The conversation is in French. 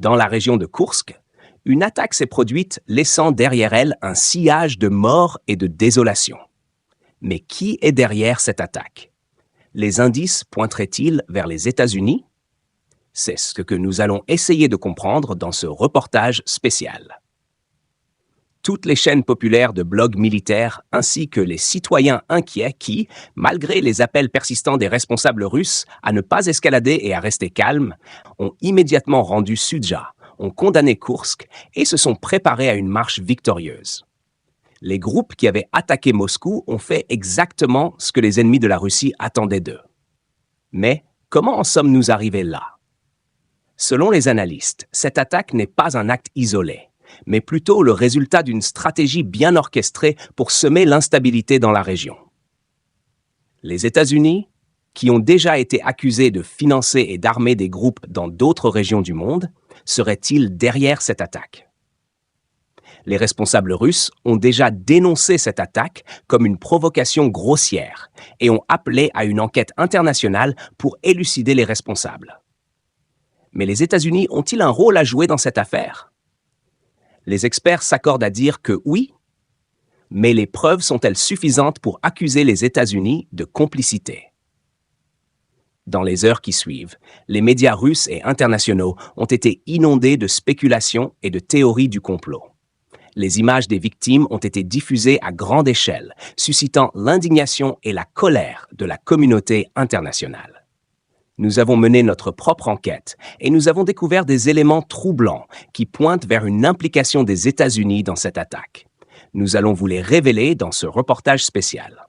Dans la région de Koursk, une attaque s'est produite laissant derrière elle un sillage de mort et de désolation. Mais qui est derrière cette attaque? Les indices pointeraient-ils vers les États-Unis? C'est ce que nous allons essayer de comprendre dans ce reportage spécial. Toutes les chaînes populaires de blogs militaires ainsi que les citoyens inquiets qui, malgré les appels persistants des responsables russes à ne pas escalader et à rester calmes, ont immédiatement rendu Soudja, ont condamné Koursk et se sont préparés à une marche victorieuse. Les groupes qui avaient attaqué Moscou ont fait exactement ce que les ennemis de la Russie attendaient d'eux. Mais comment en sommes-nous arrivés là? Selon les analystes, cette attaque n'est pas un acte isolé, mais plutôt le résultat d'une stratégie bien orchestrée pour semer l'instabilité dans la région. Les États-Unis, qui ont déjà été accusés de financer et d'armer des groupes dans d'autres régions du monde, seraient-ils derrière cette attaque? Les responsables russes ont déjà dénoncé cette attaque comme une provocation grossière et ont appelé à une enquête internationale pour élucider les responsables. Mais les États-Unis ont-ils un rôle à jouer dans cette affaire? Les experts s'accordent à dire que oui, mais les preuves sont-elles suffisantes pour accuser les États-Unis de complicité? Dans les heures qui suivent, les médias russes et internationaux ont été inondés de spéculations et de théories du complot. Les images des victimes ont été diffusées à grande échelle, suscitant l'indignation et la colère de la communauté internationale. Nous avons mené notre propre enquête et nous avons découvert des éléments troublants qui pointent vers une implication des États-Unis dans cette attaque. Nous allons vous les révéler dans ce reportage spécial.